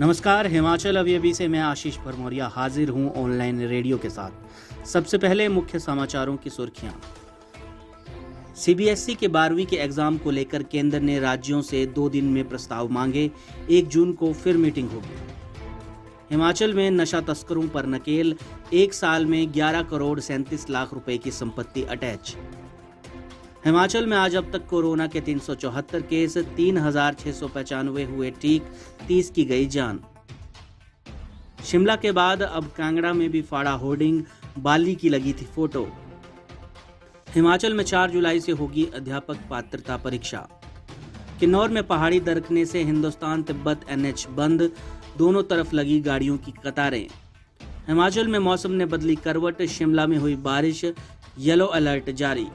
नमस्कार। हिमाचल अभी से मैं आशीष भरमौरिया हाजिर हूं ऑनलाइन रेडियो के साथ। सबसे पहले मुख्य समाचारों की सुर्खियां। सीबीएसई के 12वीं के एग्जाम को लेकर केंद्र ने राज्यों से 2 दिन में प्रस्ताव मांगे। 1 जून को फिर मीटिंग होगी। हिमाचल में नशा तस्करों पर नकेल। 1 साल में 11 करोड़ 37 लाख रुपए की संपत्ति अटैच। हिमाचल में आज अब तक कोरोना के 374 केस, 3,695 हुए ठीक, 30 की गई जान। शिमला के बाद अब कांगड़ा में भी फाड़ा होर्डिंग, बाली की लगी थी फोटो। हिमाचल में 4 जुलाई से होगी अध्यापक पात्रता परीक्षा। किन्नौर में पहाड़ी दरकने से हिंदुस्तान तिब्बत NH बंद, दोनों तरफ लगी गाड़ियों की कतारें। हिमाचल में मौसम ने बदली करवट, शिमला में हुई बारिश, येलो अलर्ट जारी।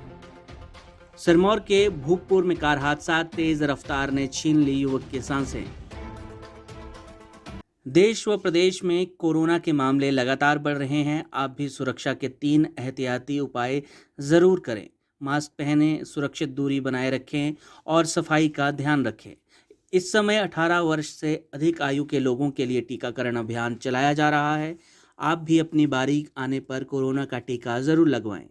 सिरमौर के भूपपुर में कार हादसा, तेज रफ्तार ने छीन ली युवक की सांसें। देश व प्रदेश में कोरोना के मामले लगातार बढ़ रहे हैं। आप भी सुरक्षा के 3 एहतियाती उपाय जरूर करें। मास्क पहनें, सुरक्षित दूरी बनाए रखें और सफाई का ध्यान रखें। इस समय 18 वर्ष से अधिक आयु के लोगों के लिए टीकाकरण अभियान चलाया जा रहा है। आप भी अपनी बारी आने पर कोरोना का टीका जरूर लगवाएं।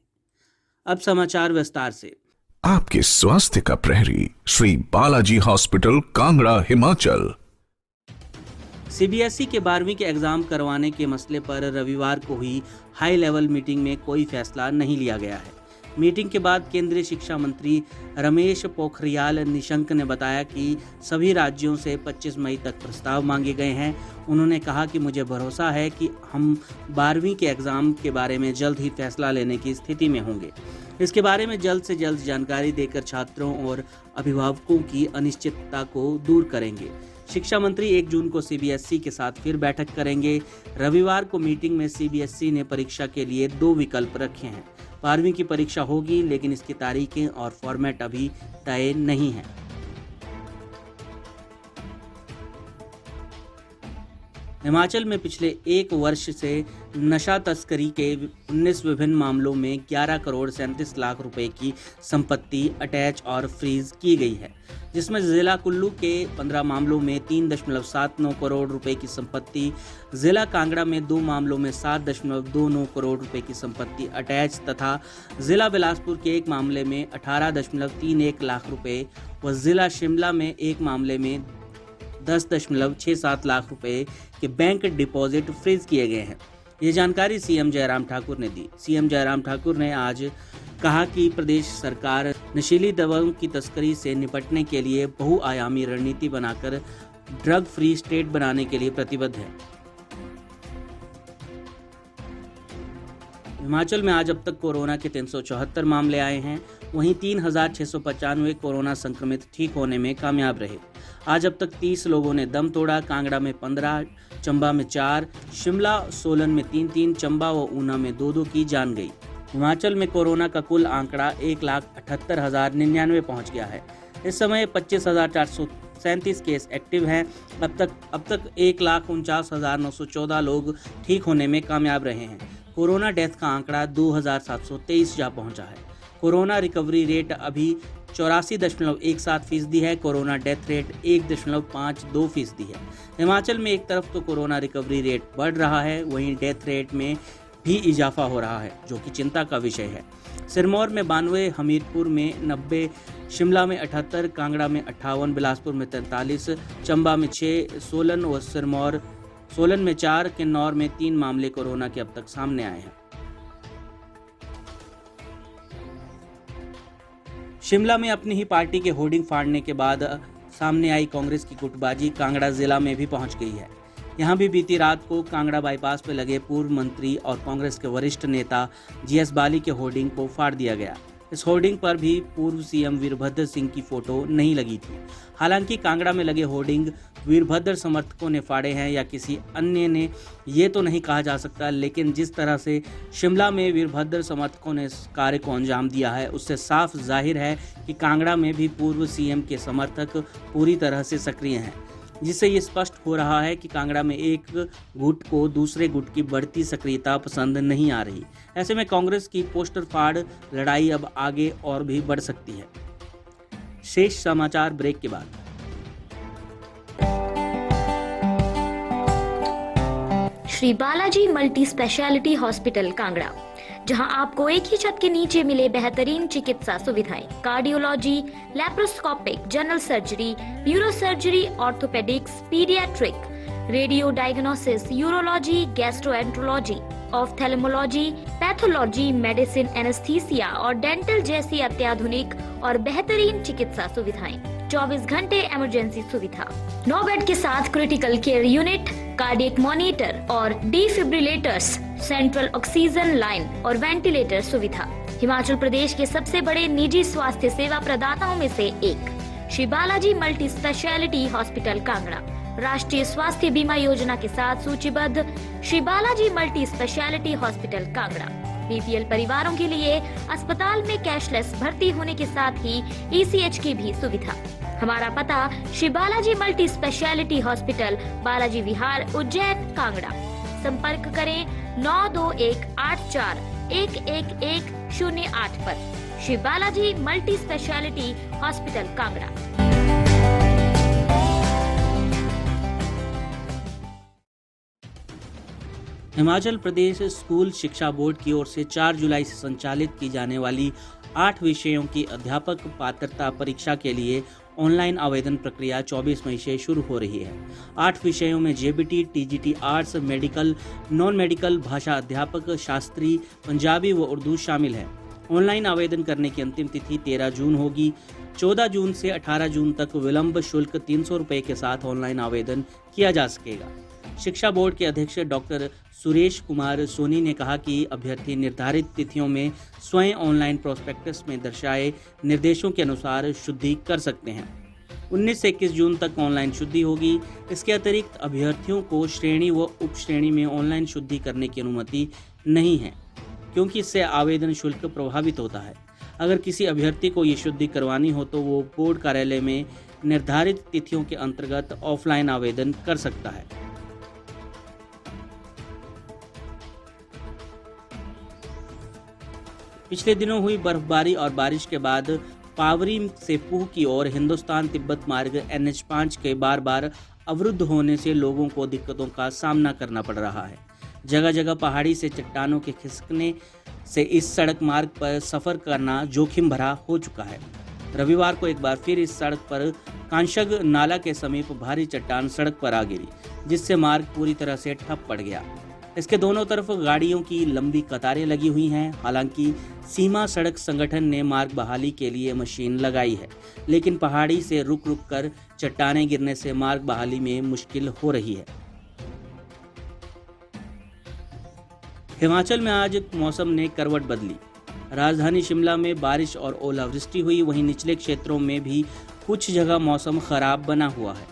अब समाचार विस्तार से। आपके स्वास्थ्य का प्रहरी श्री बालाजी हॉस्पिटल, कांगड़ा, हिमाचल। सीबीएसई के 12वीं के एग्जाम करवाने के मसले पर रविवार को हुई हाई लेवल मीटिंग में कोई फैसला नहीं लिया गया है। मीटिंग के बाद केंद्रीय शिक्षा मंत्री रमेश पोखरियाल निशंक ने बताया कि सभी राज्यों से 25 मई तक प्रस्ताव मांगे गए हैं। उन्होंने कहा कि मुझे भरोसा है कि हम 12वीं के एग्जाम के बारे में जल्द ही फैसला लेने की स्थिति में होंगे। इसके बारे में जल्द से जल्द जानकारी देकर छात्रों और अभिभावकों की अनिश्चितता को दूर करेंगे। शिक्षा मंत्री 1 जून को सीबीएसई के साथ फिर बैठक करेंगे। रविवार को मीटिंग में सीबीएसई ने परीक्षा के लिए 2 विकल्प रखे हैं। 12वीं की परीक्षा होगी, लेकिन इसकी तारीखें और फॉर्मेट अभी तय नहीं है। हिमाचल में पिछले 1 वर्ष से नशा तस्करी के 19 विभिन्न मामलों में 11 करोड़ 37 लाख रुपए की संपत्ति अटैच और फ्रीज की गई है, जिसमें जिला कुल्लू के 15 मामलों में 3.79 करोड़ रुपए की संपत्ति, जिला कांगड़ा में 2 मामलों में 7.29 करोड़ रुपए की संपत्ति अटैच तथा जिला बिलासपुर के 1 मामले में 18.31 लाख रुपए व जिला शिमला में 1 मामले में 10.67 लाख रुपए के बैंक डिपॉजिट फ्रीज किए गए हैं। ये जानकारी सीएम जयराम ठाकुर ने दी। सीएम जयराम ठाकुर ने आज कहा कि प्रदेश सरकार नशीली दवाओं की तस्करी से निपटने के लिए बहुआयामी रणनीति बनाकर ड्रग फ्री स्टेट बनाने के लिए प्रतिबद्ध है। हिमाचल में आज अब तक कोरोना के 374 मामले आए हैं। वहीं 3,695 कोरोना संक्रमित ठीक होने में कामयाब रहे। आज अब तक 30 लोगों ने दम तोड़ा। कांगड़ा में 15, चंबा में 4, शिमला सोलन में 3-3, चंबा व ऊना में 2-2 की जान गई। हिमाचल में कोरोना का कुल आंकड़ा 1,78,099 पहुंच गया है। इस समय 25,437 केस एक्टिव हैं। अब तक 1,49,914 लोग ठीक होने में कामयाब रहे हैं। कोरोना डेथ का आंकड़ा 2,723 जा पहुंचा है। कोरोना रिकवरी रेट अभी 84.17% है। कोरोना डेथ रेट 1.52% है। हिमाचल में एक तरफ तो कोरोना रिकवरी रेट बढ़ रहा है, वहीं डेथ रेट में भी इजाफा हो रहा है, जो कि चिंता का विषय है। सिरमौर में 92, हमीरपुर में 90, शिमला में 78, कांगड़ा में 58, बिलासपुर में 43, चंबा में 6, सोलन में 4, किन्नौर में 3 मामले कोरोना के अब तक सामने आए हैं। शिमला में अपनी ही पार्टी के होर्डिंग फाड़ने के बाद सामने आई कांग्रेस की गुटबाजी कांगड़ा जिला में भी पहुंच गई है। यहां भी बीती रात को कांगड़ा बाईपास पर लगे पूर्व मंत्री और कांग्रेस के वरिष्ठ नेता GS बाली के होर्डिंग को फाड़ दिया गया। इस होर्डिंग पर भी पूर्व सीएम वीरभद्र सिंह की फोटो नहीं लगी थी। हालांकि कांगड़ा में लगे होर्डिंग वीरभद्र समर्थकों ने फाड़े हैं या किसी अन्य ने, ये तो नहीं कहा जा सकता, लेकिन जिस तरह से शिमला में वीरभद्र समर्थकों ने इस कार्य को अंजाम दिया है, उससे साफ जाहिर है कि कांगड़ा में भी पूर्व सीएम के समर्थक पूरी तरह से सक्रिय हैं, जिससे ये स्पष्ट हो रहा है कि कांगड़ा में एक गुट को दूसरे गुट की बढ़ती सक्रियता पसंद नहीं आ रही। ऐसे में कांग्रेस की पोस्टर फाड़ लड़ाई अब आगे और भी बढ़ सकती है। शेष समाचार ब्रेक के बाद। Shri Balaji multi speciality hospital Kangra, जहां आपको एक ही छत के नीचे मिले बेहतरीन चिकित्सा सुविधाएं, cardiology, laparoscopic, general surgery, neurosurgery, orthopaedics, paediatric, radio diagnosis, urology, gastroenterology, ophthalmology, pathology, medicine, anaesthesia और डेंटल जैसी अत्याधुनिक और बेहतरीन चिकित्सा सुविधाएं, 24 घंटे इमरजेंसी सुविधा, 9 बेड के साथ critical care unit, cardiac monitor और डिफिब्रिलेटर्स, सेंट्रल ऑक्सीजन लाइन और वेंटिलेटर सुविधा। हिमाचल प्रदेश के सबसे बड़े निजी स्वास्थ्य सेवा प्रदाताओं में से एक Shri Balaji multi speciality hospital Kangra राष्ट्रीय स्वास्थ्य बीमा योजना के साथ सूचीबद्ध Shri Balaji multi speciality hospital Kangra BPL परिवारों के लिए अस्पताल में कैशलेस भर्ती होने के साथ ही ईसीएच की भी सुविधा। हमारा पता Shri Balaji multi speciality hospital, Balaji Vihar, Ujjain, Kangra. संपर्क करें 9218411108 पर। Shri Balaji multi speciality hospital Kangra. Himachal Pradesh school शिक्षा बोर्ड की ओर से 4 जुलाई से संचालित की जाने वाली 8 विषयों की अध्यापक पात्रता परीक्षा के लिए ऑनलाइन आवेदन प्रक्रिया 24 मई से शुरू हो रही है। 8 विषयों में JBT, TGT, arts, medical, non medical, भाषा अध्यापक, शास्त्री, पंजाबी व उर्दू शामिल है। ऑनलाइन आवेदन करने की अंतिम तिथि 13 जून होगी। 14 जून से 18 जून तक विलंब शुल्क 300 रुपये के साथ ऑनलाइन आवेदन किया जा सकेगा। शिक्षा बोर्ड के अध्यक्ष डॉक्टर सुरेश कुमार सोनी ने कहा कि अभ्यर्थी निर्धारित तिथियों में स्वयं ऑनलाइन प्रोस्पेक्टस में दर्शाए निर्देशों के अनुसार शुद्धि कर सकते हैं। 19 से 21 जून तक ऑनलाइन शुद्धि होगी। इसके अतिरिक्त अभ्यर्थियों को श्रेणी व उप श्रेणी में ऑनलाइन शुद्धि करने की अनुमति नहीं है, क्योंकि इससे आवेदन शुल्क प्रभावित होता है। अगर किसी अभ्यर्थी को ये शुद्धि करवानी हो तो वो बोर्ड कार्यालय में निर्धारित तिथियों के अंतर्गत ऑफलाइन आवेदन कर सकता है। पिछले दिनों हुई बर्फबारी और बारिश के बाद पावरी से पूह की ओर हिंदुस्तान तिब्बत मार्ग NH5 के बार बार अवरुद्ध होने से लोगों को दिक्कतों का सामना करना पड़ रहा है। जगह जगह पहाड़ी से चट्टानों के खिसकने से इस सड़क मार्ग पर सफर करना जोखिम भरा हो चुका है। रविवार को एक बार फिर इस सड़क पर कांशग नाला के समीप भारी चट्टान सड़क पर आ गिरी, जिससे मार्ग पूरी तरह से ठप पड़ गया। इसके दोनों तरफ गाड़ियों की लंबी कतारें लगी हुई हैं। हालांकि सीमा सड़क संगठन ने मार्ग बहाली के लिए मशीन लगाई है, लेकिन पहाड़ी से रुक रुक कर चट्टानें गिरने से मार्ग बहाली में मुश्किल हो रही है। हिमाचल में आज मौसम ने करवट बदली। राजधानी शिमला में बारिश और ओलावृष्टि हुई, वहीं निचले क्षेत्रों में भी कुछ जगह मौसम खराब बना हुआ है।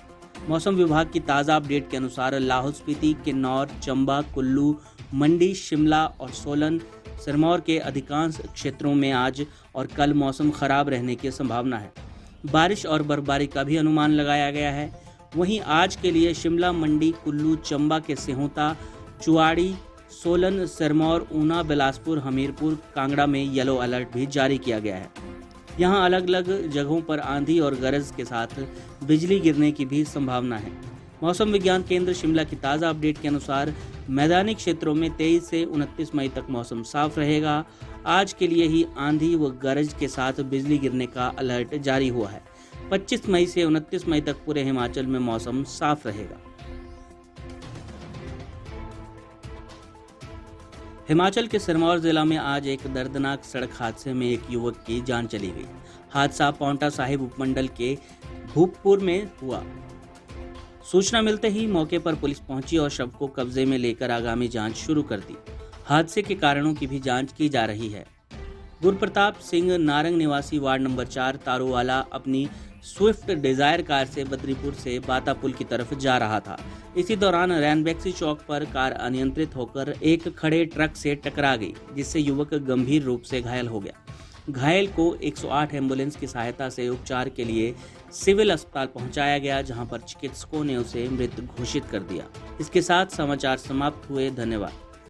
मौसम विभाग की ताज़ा अपडेट के अनुसार लाहौल स्पीति, किन्नौर, चंबा, कुल्लू, मंडी, शिमला और सोलन, सिरमौर के अधिकांश क्षेत्रों में आज और कल मौसम खराब रहने की संभावना है। बारिश और बर्फबारी का भी अनुमान लगाया गया है। वहीं आज के लिए शिमला, मंडी, कुल्लू, चंबा के सिहोता, चुवाड़ी, सोलन, सिरमौर, ऊना, बिलासपुर, हमीरपुर, कांगड़ा में येलो अलर्ट भी जारी किया गया है। यहाँ अलग अलग जगहों पर आंधी और गरज के साथ बिजली गिरने की भी संभावना है। मौसम विज्ञान केंद्र शिमला की ताज़ा अपडेट के अनुसार मैदानी क्षेत्रों में 23 से 29 मई तक मौसम साफ रहेगा। आज के लिए ही आंधी व गरज के साथ बिजली गिरने का अलर्ट जारी हुआ है। 25 मई से 29 मई तक पूरे हिमाचल में मौसम साफ रहेगा। हिमाचल के सिरमौर जिला में आज एक दर्दनाक सड़क हादसे में एक युवक की जान चली गई। हादसा पांवटा साहिब उपमंडल के भूपपुर में हुआ। सूचना मिलते ही मौके पर पुलिस पहुंची और शव को कब्जे में लेकर आगामी जांच शुरू कर दी। हादसे के कारणों की भी जांच की जा रही है। गुरप्रताप सिंह नारंग निवासी वार्ड नंबर 4 तारूवाला अपनी स्विफ्ट डिजायर कार से बद्रीपुर से बातापुल की तरफ जा रहा था। इसी दौरान रैनबैक्सी चौक पर कार अनियंत्रित होकर एक खड़े ट्रक से टकरा गई, जिससे युवक गंभीर रूप से घायल हो गया। घायल को 108 एम्बुलेंस की सहायता से उपचार के लिए सिविल अस्पताल पहुंचाया गया, जहां पर चिकित्सकों ने उसे मृत घोषित कर दिया। इसके साथ समाचार समाप्त हुए। धन्यवाद।